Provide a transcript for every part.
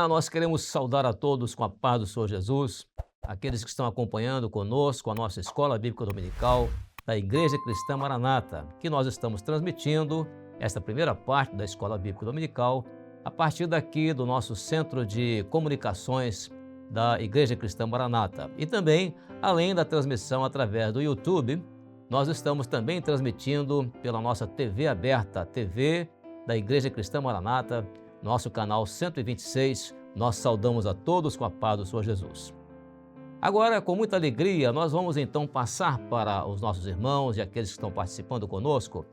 Olá, nós queremos saudar a todos com a paz do Senhor Jesus, aqueles que estão acompanhando conosco a nossa Escola Bíblica Dominical da Igreja Cristã Maranata, que nós estamos transmitindo esta primeira parte da Escola Bíblica Dominical a partir daqui do nosso Centro de Comunicações da Igreja Cristã Maranata. E também, além da transmissão através do YouTube, nós estamos também transmitindo pela nossa TV aberta, a TV da Igreja Cristã Maranata, nosso canal 126, nós saudamos a todos com a paz do Senhor Jesus. Agora, com muita alegria, nós vamos então passar para os nossos irmãos e aqueles que estão participando conosco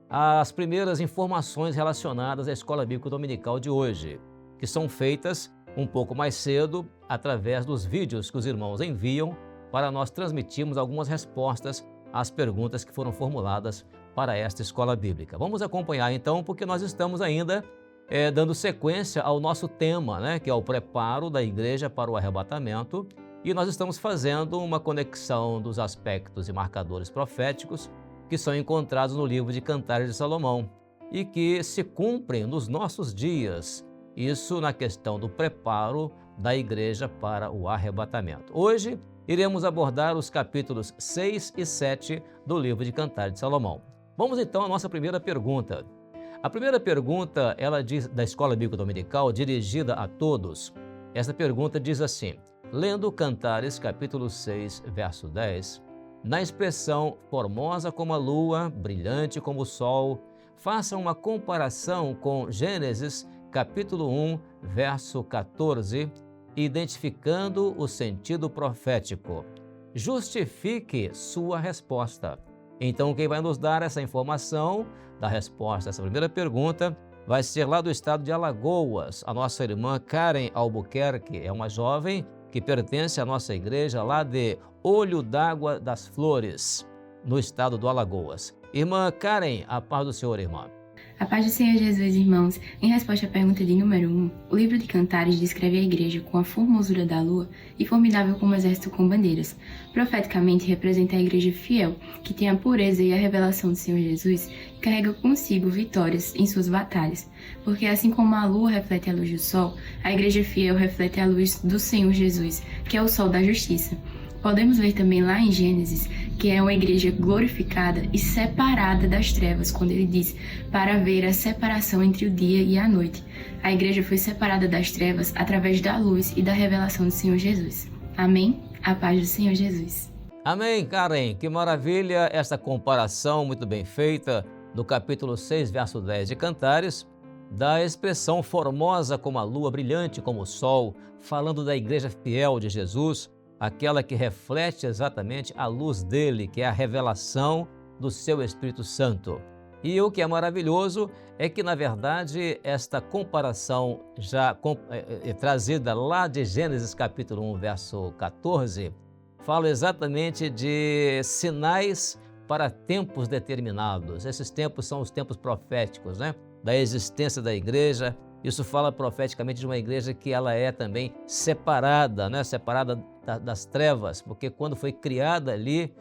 as primeiras informações relacionadas à Escola Bíblica Dominical de hoje, que são feitas um pouco mais cedo através dos vídeos que os irmãos enviam para nós transmitirmos algumas respostas às perguntas que foram formuladas para esta Escola Bíblica. Vamos acompanhar então, porque nós estamos ainda dando sequência ao nosso tema, que é o preparo da igreja para o arrebatamento, e nós estamos fazendo uma conexão dos aspectos e marcadores proféticos que são encontrados no livro de Cantares de Salomão e que se cumprem nos nossos dias, isso na questão do preparo da igreja para o arrebatamento. Hoje iremos abordar os capítulos 6 e 7 do livro de Cantares de Salomão. Vamos então à nossa primeira pergunta. A primeira pergunta, ela diz, da Escola Bíblica Dominical, dirigida a todos. Essa pergunta diz assim: lendo Cantares, capítulo 6, verso 10, na expressão formosa como a lua, brilhante como o sol, faça uma comparação com Gênesis, capítulo 1, verso 14, identificando o sentido profético. Justifique sua resposta. Então, quem vai nos dar essa informação da resposta a essa primeira pergunta vai ser lá do estado de Alagoas, a nossa irmã Karen Albuquerque. É uma jovem que pertence à nossa igreja lá de Olho d'Água das Flores, no estado do Alagoas. Irmã Karen, a paz do Senhor, irmã. A paz do Senhor Jesus, irmãos. Em resposta à pergunta de número 1, o livro de Cantares descreve a igreja com a formosura da lua e formidável como exército com bandeiras. Profeticamente representa a igreja fiel, que tem a pureza e a revelação do Senhor Jesus e carrega consigo vitórias em suas batalhas. Porque assim como a lua reflete a luz do sol, a igreja fiel reflete a luz do Senhor Jesus, que é o sol da justiça. Podemos ver também lá em Gênesis que é uma igreja glorificada e separada das trevas, quando ele diz para ver a separação entre o dia e a noite. A igreja foi separada das trevas através da luz e da revelação do Senhor Jesus. Amém? A paz do Senhor Jesus. Amém, Karen. Que maravilha essa comparação muito bem feita do capítulo 6, verso 10 de Cantares, da expressão formosa como a lua, brilhante como o sol, falando da igreja fiel de Jesus, aquela que reflete exatamente a luz dele, que é a revelação do seu Espírito Santo. E o que é maravilhoso é que, na verdade, esta comparação já trazida lá de Gênesis capítulo 1, verso 14, fala exatamente de sinais para tempos determinados. Esses tempos são os tempos proféticos, da existência da igreja. Isso fala profeticamente de uma igreja que ela é também separada, separada das trevas, porque quando foi criada ali,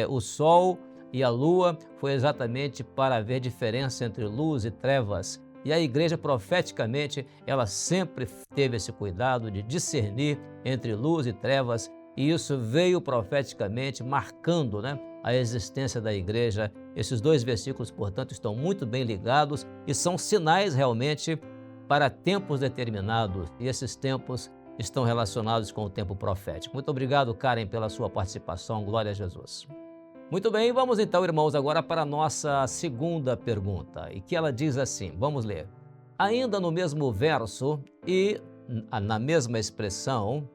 o sol e a lua foi exatamente para haver diferença entre luz e trevas. E a igreja, profeticamente, ela sempre teve esse cuidado de discernir entre luz e trevas, e isso veio profeticamente marcando, a existência da igreja. Esses dois versículos, portanto, estão muito bem ligados e são sinais realmente para tempos determinados, e esses tempos estão relacionados com o tempo profético. Muito obrigado, Karen, pela sua participação. Glória a Jesus. Muito bem, vamos então, irmãos, agora para a nossa segunda pergunta, e que ela diz assim, vamos ler. Ainda no mesmo verso e na mesma expressão,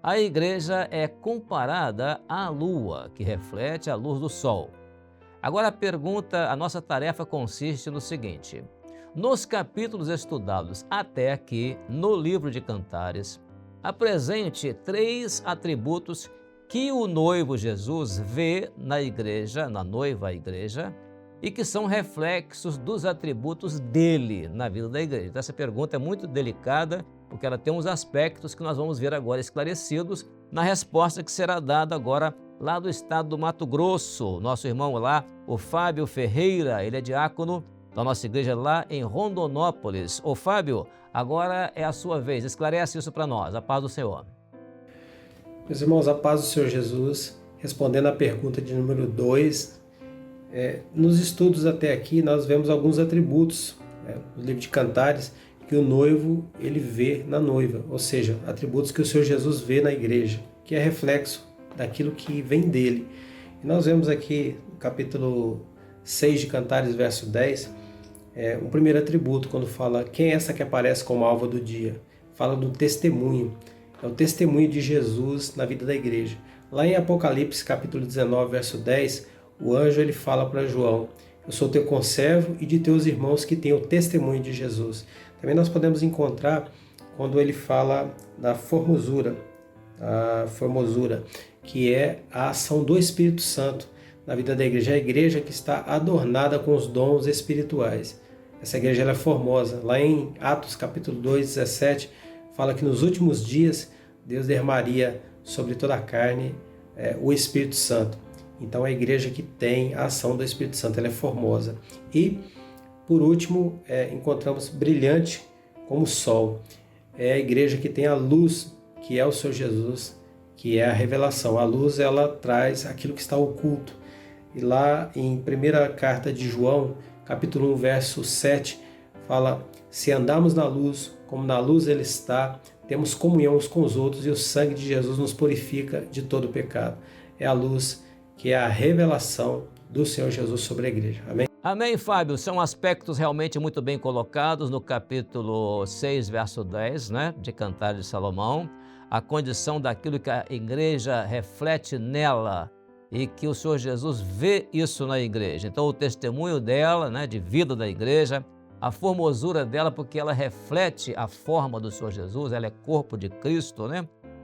a igreja é comparada à lua, que reflete a luz do sol. Agora a pergunta, a nossa tarefa consiste no seguinte: nos capítulos estudados até aqui, no livro de Cantares, apresente 3 atributos que o noivo Jesus vê na igreja, na noiva igreja, e que são reflexos dos atributos dele na vida da igreja. Então, essa pergunta é muito delicada, porque ela tem uns aspectos que nós vamos ver agora esclarecidos na resposta que será dada agora lá do estado do Mato Grosso. Nosso irmão lá, o Fábio Ferreira, ele é diácono da nossa igreja lá em Rondonópolis. Ô Fábio, Agora é a sua vez, esclarece isso para nós, a paz do Senhor. Meus irmãos, a paz do Senhor Jesus, respondendo à pergunta de número 2, nos estudos até aqui nós vemos alguns atributos, no livro de Cantares, que o noivo ele vê na noiva, ou seja, atributos que o Senhor Jesus vê na igreja, que é reflexo daquilo que vem dele. E nós vemos aqui no capítulo 6 de Cantares, verso 10, o primeiro atributo, quando fala quem é essa que aparece como alva do dia, fala do testemunho, é o testemunho de Jesus na vida da igreja. Lá em Apocalipse, capítulo 19, verso 10, o anjo ele fala para João: eu sou teu conservo e de teus irmãos que têm o testemunho de Jesus. Também nós podemos encontrar quando ele fala da formosura, que é a ação do Espírito Santo na vida da igreja, a igreja que está adornada com os dons espirituais. Essa igreja ela é formosa. Lá em Atos capítulo 2, 17, fala que nos últimos dias Deus derramaria sobre toda a carne o Espírito Santo. Então a igreja que tem a ação do Espírito Santo, ela é formosa. E, por último, encontramos brilhante como o sol. É a igreja que tem a luz, que é o Senhor Jesus, que é a revelação. A luz, ela traz aquilo que está oculto. E lá em primeira carta de João, capítulo 1, verso 7, fala: se andarmos na luz, como na luz ele está, temos comunhão uns com os outros e o sangue de Jesus nos purifica de todo pecado. É a luz que é a revelação do Senhor Jesus sobre a igreja. Amém? Amém, Fábio. São aspectos realmente muito bem colocados no capítulo 6, verso 10, de Cantares de Salomão. A condição daquilo que a igreja reflete nela e que o Senhor Jesus vê isso na igreja. Então, o testemunho dela, de vida da igreja, a formosura dela, porque ela reflete a forma do Senhor Jesus, ela é corpo de Cristo,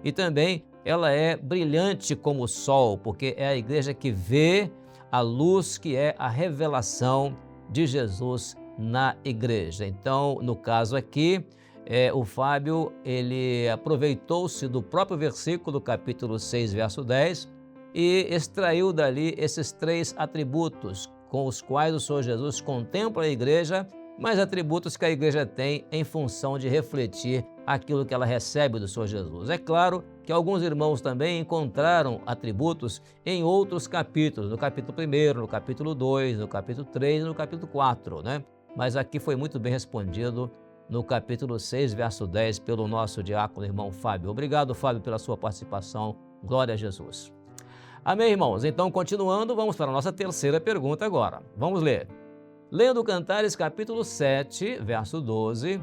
E também ela é brilhante como o sol, porque é a igreja que vê a luz que é a revelação de Jesus na igreja. Então, no caso aqui, o Fábio, ele aproveitou-se do próprio versículo, capítulo 6, verso 10, e extraiu dali esses 3 atributos com os quais o Senhor Jesus contempla a igreja, mas atributos que a igreja tem em função de refletir aquilo que ela recebe do Senhor Jesus. É claro que alguns irmãos também encontraram atributos em outros capítulos, no capítulo 1, no capítulo 2, no capítulo 3 e no capítulo 4, Mas aqui foi muito bem respondido no capítulo 6, verso 10, pelo nosso diácono irmão Fábio. Obrigado, Fábio, pela sua participação. Glória a Jesus. Amém, irmãos? Então, continuando, vamos para a nossa terceira pergunta agora. Vamos ler. Lendo Cantares, capítulo 7, verso 12,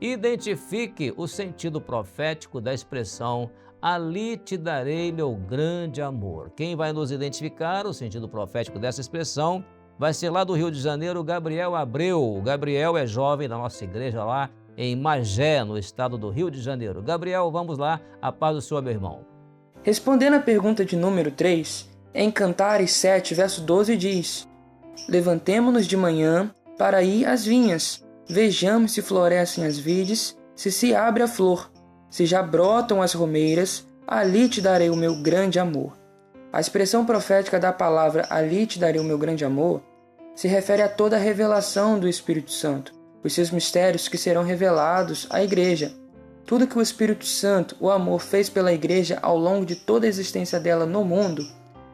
identifique o sentido profético da expressão ali te darei meu grande amor. Quem vai nos identificar o sentido profético dessa expressão vai ser lá do Rio de Janeiro, Gabriel Abreu. O Gabriel é jovem da nossa igreja lá em Magé, no estado do Rio de Janeiro. Gabriel, vamos lá, a paz do Senhor, meu irmão. Respondendo à pergunta de número 3, em Cantares 7, verso 12 diz: levantemo-nos de manhã para ir às vinhas, vejamos se florescem as vides, se abre a flor, se já brotam as romeiras, ali te darei o meu grande amor. A expressão profética da palavra ali te darei o meu grande amor se refere a toda a revelação do Espírito Santo, os seus mistérios que serão revelados à igreja. Tudo que o Espírito Santo, o amor, fez pela igreja ao longo de toda a existência dela no mundo,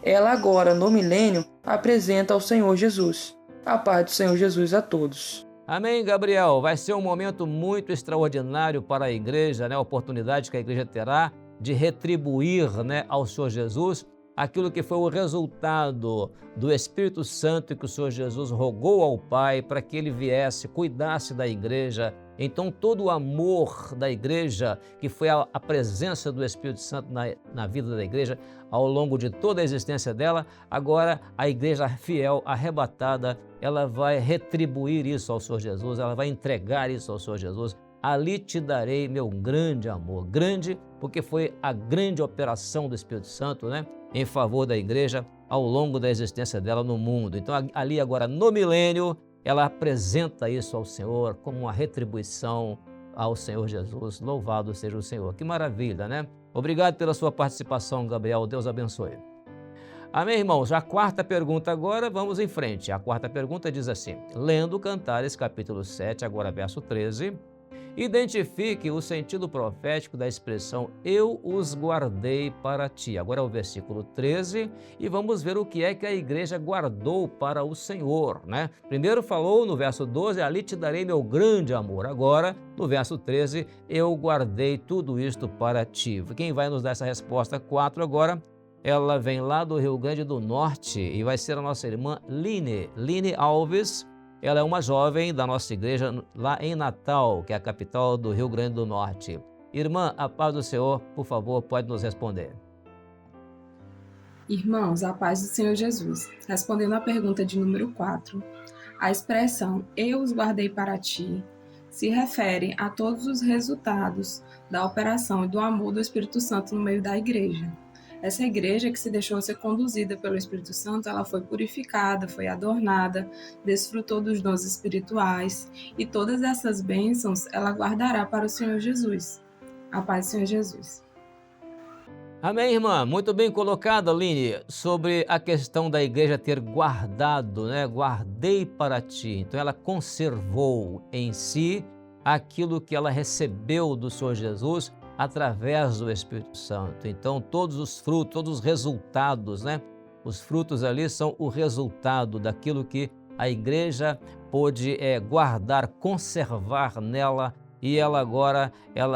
ela agora, no milênio, apresenta ao Senhor Jesus. A paz do Senhor Jesus a todos. Amém, Gabriel. Vai ser um momento muito extraordinário para a igreja, a oportunidade que a igreja terá de retribuir ao Senhor Jesus aquilo que foi o resultado do Espírito Santo que o Senhor Jesus rogou ao Pai para que ele viesse, cuidasse da igreja. Então, todo o amor da igreja, que foi a presença do Espírito Santo na vida da igreja, ao longo de toda a existência dela, agora a igreja fiel, arrebatada, ela vai retribuir isso ao Senhor Jesus, ela vai entregar isso ao Senhor Jesus. Ali te darei meu grande amor. Grande porque foi a grande operação do Espírito Santo, em favor da igreja ao longo da existência dela no mundo. Então, ali agora no milênio, ela apresenta isso ao Senhor como uma retribuição ao Senhor Jesus. Louvado seja o Senhor. Que maravilha, Obrigado pela sua participação, Gabriel. Deus abençoe. Amém, irmãos? A quarta pergunta agora, vamos em frente. A quarta pergunta diz assim, lendo Cantares, capítulo 7, agora verso 13, Identifique o sentido profético da expressão eu os guardei para ti. Agora é o versículo 13 e vamos ver o que é que a igreja guardou para o Senhor, né? Primeiro falou no verso 12, ali te darei meu grande amor. Agora, no verso 13, eu guardei tudo isto para ti. Quem vai nos dar essa resposta 4 agora? Ela vem lá do Rio Grande do Norte e vai ser a nossa irmã Line Alves. Ela é uma jovem da nossa igreja lá em Natal, que é a capital do Rio Grande do Norte. Irmã, a paz do Senhor, por favor, pode nos responder. Irmãos, a paz do Senhor Jesus. Respondendo à pergunta de número 4, a expressão eu os guardei para ti se refere a todos os resultados da operação e do amor do Espírito Santo no meio da igreja. Essa igreja que se deixou ser conduzida pelo Espírito Santo, ela foi purificada, foi adornada, desfrutou dos dons espirituais e todas essas bênçãos ela guardará para o Senhor Jesus. A paz do Senhor Jesus. Amém, irmã. Muito bem colocada, Aline, sobre a questão da igreja ter guardado, né? Guardei para ti. Então ela conservou em si aquilo que ela recebeu do Senhor Jesus através do Espírito Santo. Então todos os frutos, todos os resultados, né? Os frutos ali são o resultado daquilo que a igreja pôde guardar, conservar nela, e ela agora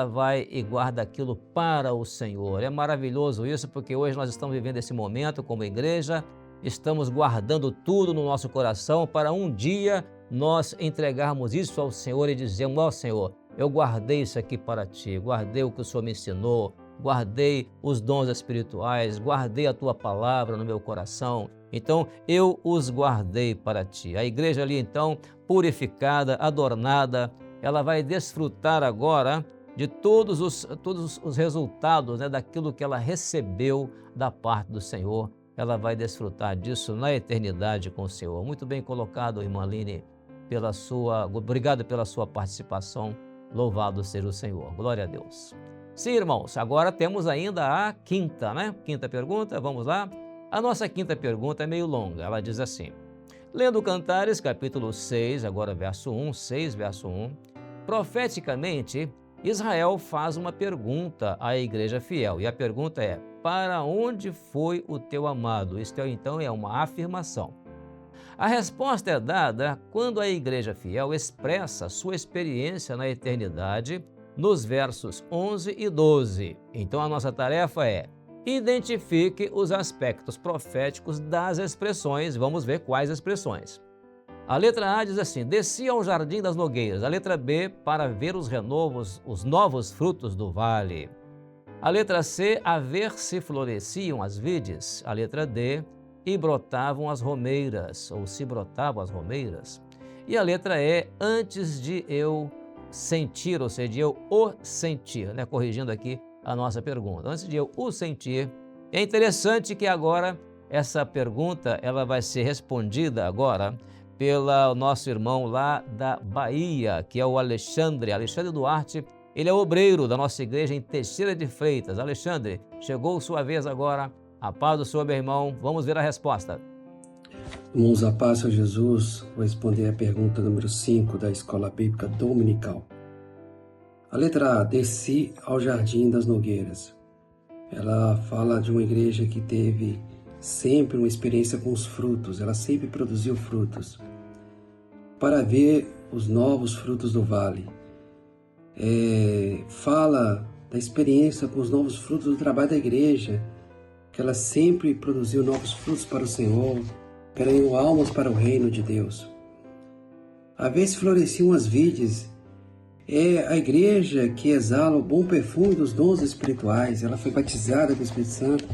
vai e guarda aquilo para o Senhor. É maravilhoso isso, porque hoje nós estamos vivendo esse momento como igreja, estamos guardando tudo no nosso coração para um dia nós entregarmos isso ao Senhor e dizermos: ó Senhor, eu guardei isso aqui para ti, guardei o que o Senhor me ensinou, guardei os dons espirituais, guardei a tua palavra no meu coração. Então, eu os guardei para ti. A igreja ali, então, purificada, adornada, ela vai desfrutar agora de todos os resultados, né, daquilo que ela recebeu da parte do Senhor. Ela vai desfrutar disso na eternidade com o Senhor. Muito bem colocado, irmã Aline, obrigado pela sua participação. Louvado seja o Senhor. Glória a Deus. Sim, irmãos, agora temos ainda a quinta, né? Quinta pergunta, vamos lá. A nossa quinta pergunta é meio longa. Ela diz assim: lendo Cantares, capítulo 6, agora verso 1, 6, verso 1, profeticamente, Israel faz uma pergunta à igreja fiel. E a pergunta é: para onde foi o teu amado? Isto então é uma afirmação. A resposta é dada quando a igreja fiel expressa sua experiência na eternidade nos versos 11 e 12. Então a nossa tarefa é: identifique os aspectos proféticos das expressões. Vamos ver quais expressões. A letra A diz assim: desci ao jardim das nogueiras. A letra B, para ver os novos frutos do vale. A letra C, a ver se floresciam as vides. A letra D, e brotavam as romeiras, ou se brotavam as romeiras. E a letra E, antes de eu sentir, ou seja, de eu o sentir, né? Corrigindo aqui a nossa pergunta. Antes de eu o sentir, é interessante que agora essa pergunta ela vai ser respondida agora pelo nosso irmão lá da Bahia, que é o Alexandre Duarte. Ele é obreiro da nossa igreja em Teixeira de Freitas. Alexandre, chegou sua vez agora. A paz do Senhor, meu irmão. Vamos ver a resposta. Irmãos, a paz de Jesus. Vou responder a pergunta número 5 da Escola Bíblica Dominical. A letra A, desci ao Jardim das Nogueiras. Ela fala de uma igreja que teve sempre uma experiência com os frutos. Ela sempre produziu frutos. Para ver os novos frutos do vale. Fala da experiência com os novos frutos do trabalho da igreja, que ela sempre produziu novos frutos para o Senhor, ganhou almas para o reino de Deus. A vez floresciam as vides, é a igreja que exala o bom perfume dos dons espirituais. Ela foi batizada com o Espírito Santo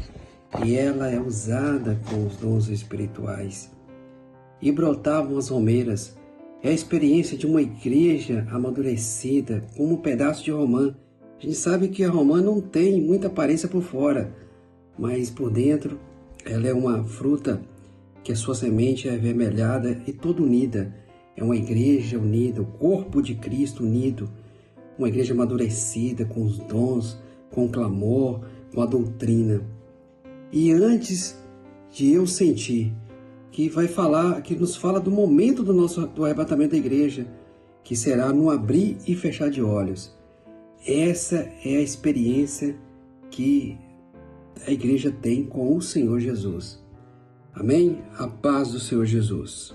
e ela é usada com os dons espirituais. E brotavam as romeiras, é a experiência de uma igreja amadurecida, como um pedaço de romã. A gente sabe que a romã não tem muita aparência por fora, mas por dentro ela é uma fruta que a sua semente é avermelhada e toda unida. É uma igreja unida, o corpo de Cristo unido, uma igreja amadurecida com os dons, com o clamor, com a doutrina. E antes de eu sentir, que nos fala do momento do arrebatamento da igreja, que será no abrir e fechar de olhos. Essa é a experiência que a igreja tem com o Senhor Jesus. Amém? A paz do Senhor Jesus.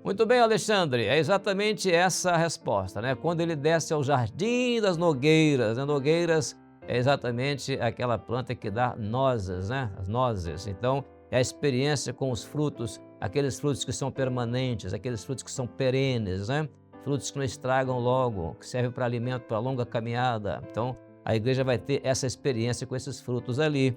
Muito bem, Alexandre, é exatamente essa a resposta, né? Quando ele desce ao jardim das nogueiras, né? Nogueiras é exatamente aquela planta que dá nozes, né? As nozes. Então, é a experiência com os frutos, aqueles frutos que são permanentes, aqueles frutos que são perenes, né? Frutos que não estragam logo, que servem para alimento para longa caminhada. Então, a igreja vai ter essa experiência com esses frutos ali.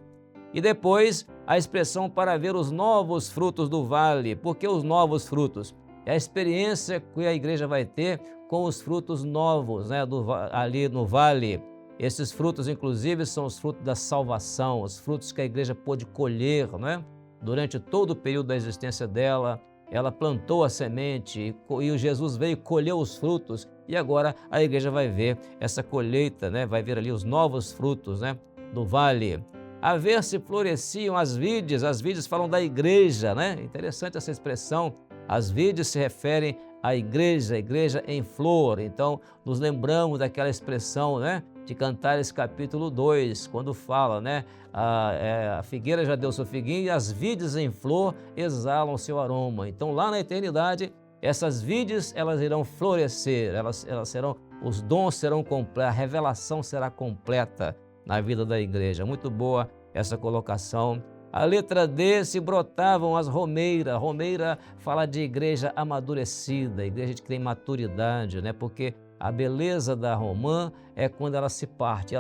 E depois, a expressão para ver os novos frutos do vale. Por que os novos frutos? É a experiência que a igreja vai ter com os frutos novos, né, ali no vale. Esses frutos, inclusive, são os frutos da salvação, os frutos que a igreja pôde colher, né? Durante todo o período da existência dela. Ela plantou a semente e o Jesus veio colher os frutos. E agora a igreja vai ver essa colheita, né? Vai ver ali os novos frutos, né, do vale. A ver se floresciam as vides falam da igreja, né? Interessante essa expressão. As vides se referem à igreja, a igreja em flor. Então, nos lembramos daquela expressão, né, de Cantares capítulo 2, quando fala, né, a figueira já deu seu figuinho e as vides em flor exalam seu aroma. Então, lá na eternidade, essas vides, elas irão florescer, elas serão, os dons serão completos, a revelação será completa na vida da igreja. Muito boa essa colocação. A letra D, se brotavam as romeiras. Romeira fala de igreja amadurecida, igreja que tem maturidade, né? Porque a beleza da romã é quando ela se parte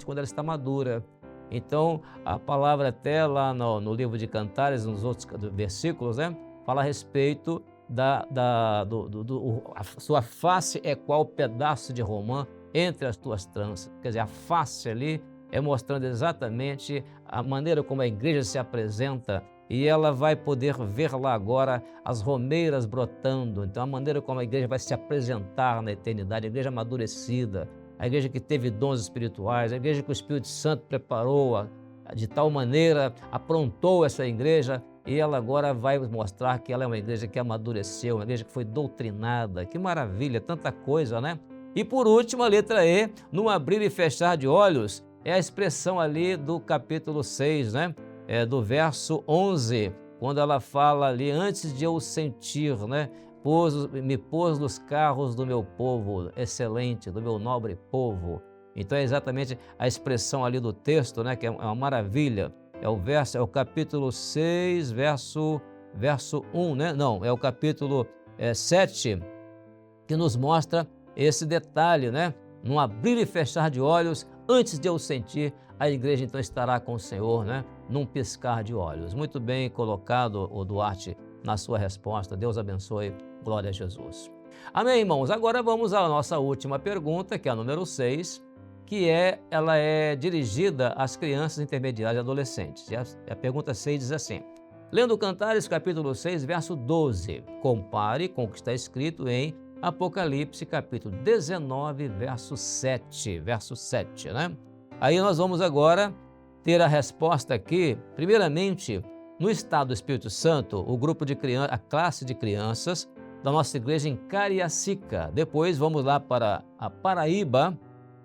quando ela está madura. Então, a palavra até lá no livro de Cantares, nos outros versículos, né, fala a respeito a sua face é qual pedaço de romã entre as tuas tranças. Quer dizer, a face ali é mostrando exatamente a maneira como a igreja se apresenta e ela vai poder ver lá agora as romeiras brotando. Então, a maneira como a igreja vai se apresentar na eternidade, a igreja amadurecida, a igreja que teve dons espirituais, a igreja que o Espírito Santo preparou de tal maneira, aprontou essa igreja e ela agora vai mostrar que ela é uma igreja que amadureceu, uma igreja que foi doutrinada. Que maravilha, tanta coisa, né? E por último, a letra E, no abrir e fechar de olhos, é a expressão ali do capítulo 6, né? Do verso 11, quando ela fala ali, antes de eu sentir, né? Me pôs nos carros do meu povo, excelente, do meu nobre povo. Então é exatamente a expressão ali do texto, né? Que é uma maravilha. É o capítulo 6, verso 1, né? Não, é o capítulo 7, que nos mostra esse detalhe, né? Num abrir e fechar de olhos, antes de eu sentir, a igreja então estará com o Senhor, né? Num piscar de olhos. Muito bem colocado, o Duarte, na sua resposta. Deus abençoe. Glória a Jesus. Amém, irmãos? Agora vamos à nossa última pergunta, que é a número 6, que ela é dirigida às crianças intermediárias e adolescentes. E a pergunta 6 diz assim: lendo Cantares, capítulo 6, verso 12, compare com o que está escrito em Apocalipse, capítulo 19, verso 7, né? Aí nós vamos agora ter a resposta aqui, primeiramente, no estado do Espírito Santo, o grupo de crianças, a classe de crianças da nossa igreja em Cariacica. Depois vamos lá para a Paraíba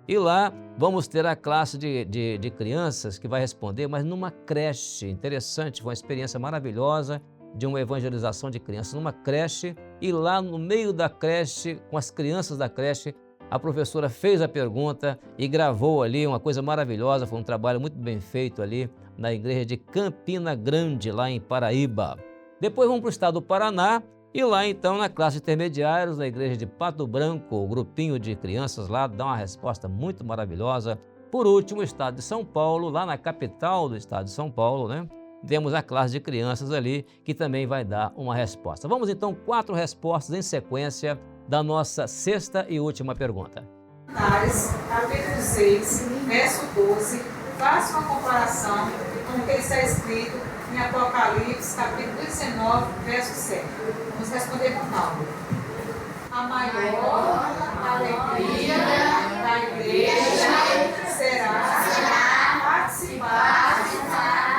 e lá vamos ter a classe de crianças que vai responder, mas numa creche. Interessante, foi uma experiência maravilhosa de uma evangelização de crianças numa creche, e lá no meio da creche, com as crianças da creche, a professora fez a pergunta e gravou ali uma coisa maravilhosa. Foi um trabalho muito bem feito ali na igreja de Campina Grande, lá em Paraíba. Depois vamos para o estado do Paraná e lá então na classe de intermediários, na igreja de Pato Branco, o grupinho de crianças lá dá uma resposta muito maravilhosa. Por último, o estado de São Paulo, lá na capital do estado de São Paulo, né? Temos a classe de crianças ali que também vai dar uma resposta. Vamos então 4 respostas em sequência da nossa 6ª e última pergunta. Cantares, capítulo 6, verso 12, faça uma comparação com o que está escrito em Apocalipse, capítulo 19, verso 7. Vamos responder com calma. A maior alegria da igreja será participar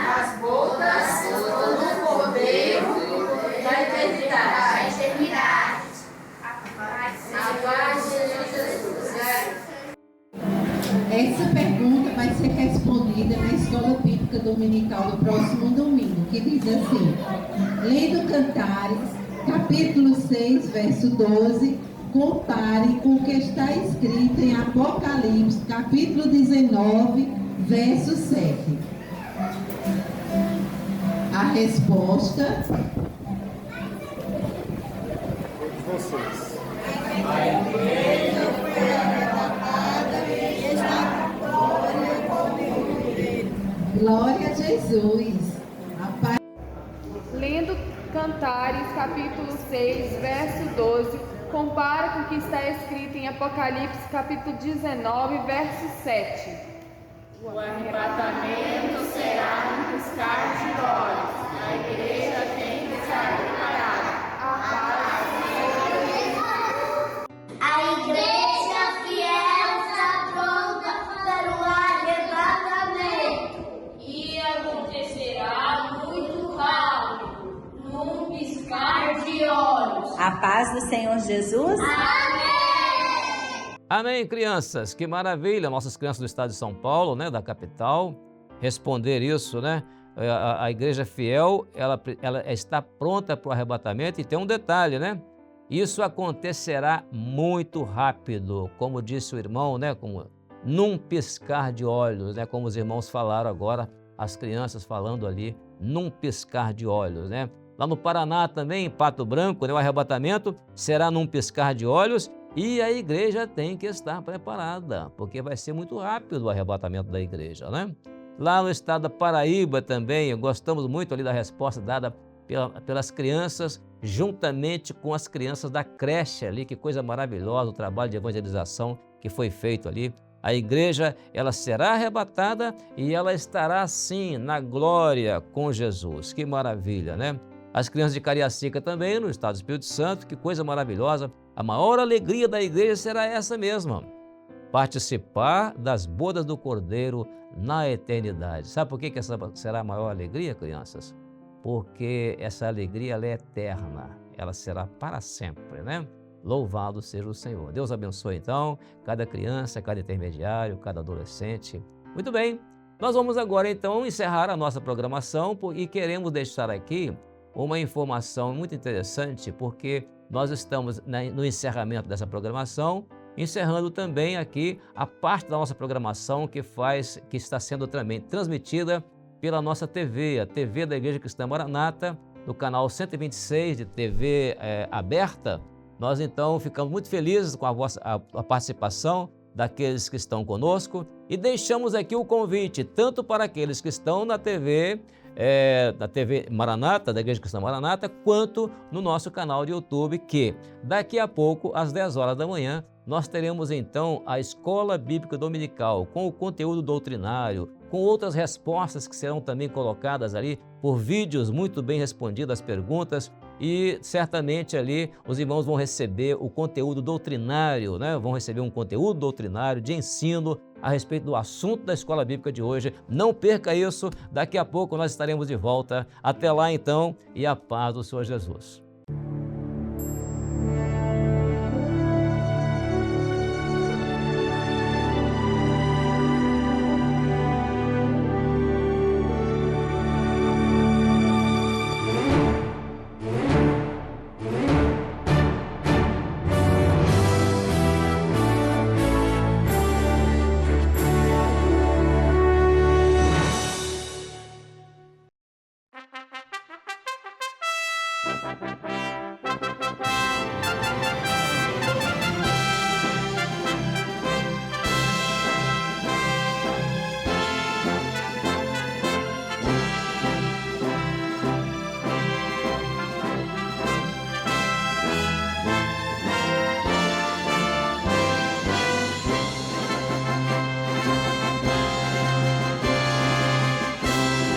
das bodas do Cordeiro da eternidade. A paz Essa pergunta vai ser respondida na Escola Bíblica Dominical do próximo domingo, que diz assim: lendo Cantares, capítulo 6, verso 12, compare com o que está escrito em Apocalipse, capítulo 19, verso 7. A resposta... Vocês. A igreja foi arrebatada e está com glória. Glória a Jesus. A paz... Lendo Cantares, capítulo 6, verso 12, compara com o que está escrito em Apocalipse, capítulo 19, verso 7. O arrebatamento será um piscar de olhos. A igreja tem que estar preparada. A igreja fiel está pronta para o arrebatamento. E acontecerá muito rápido, num piscar de olhos. A paz do Senhor Jesus. Amém! Amém, crianças. Que maravilha. Nossas crianças do estado de São Paulo, né, da capital, responder isso, né? A igreja fiel, ela está pronta para o arrebatamento. E tem um detalhe, né? Isso acontecerá muito rápido, como disse o irmão, né? Como num piscar de olhos, né? Como os irmãos falaram agora, as crianças falando ali, num piscar de olhos, né? Lá no Paraná também, em Pato Branco, né? O arrebatamento será num piscar de olhos. E a igreja tem que estar preparada, porque vai ser muito rápido o arrebatamento da igreja, né? Lá no estado da Paraíba também, gostamos muito ali da resposta dada pelas crianças, juntamente com as crianças da creche ali, que coisa maravilhosa, o trabalho de evangelização que foi feito ali. A igreja, ela será arrebatada e ela estará, sim, na glória com Jesus. Que maravilha, né? As crianças de Cariacica também, no estado do Espírito Santo, que coisa maravilhosa. A maior alegria da igreja será essa mesma: participar das bodas do Cordeiro na eternidade. Sabe por que essa será a maior alegria, crianças? Porque essa alegria ela é eterna, ela será para sempre, né? Louvado seja o Senhor. Deus abençoe, então, cada criança, cada intermediário, cada adolescente. Muito bem, nós vamos agora, então, encerrar a nossa programação e queremos deixar aqui uma informação muito interessante, porque nós estamos no encerramento dessa programação, encerrando também aqui a parte da nossa programação que está sendo também transmitida pela nossa TV, a TV da Igreja Cristã Maranata, no canal 126 de TV aberta. Nós então ficamos muito felizes com a participação daqueles que estão conosco e deixamos aqui o convite tanto para aqueles que estão na TV Maranata, da Igreja Cristã Maranata, quanto no nosso canal de YouTube, que daqui a pouco, às 10 horas da manhã, nós teremos então a Escola Bíblica Dominical, com o conteúdo doutrinário, com outras respostas que serão também colocadas ali por vídeos muito bem respondidas às perguntas, e certamente ali os irmãos vão receber o conteúdo doutrinário, né? Vão receber um conteúdo doutrinário de ensino a respeito do assunto da Escola Bíblica de hoje. Não perca isso, daqui a pouco nós estaremos de volta. Até lá então, e a paz do Senhor Jesus.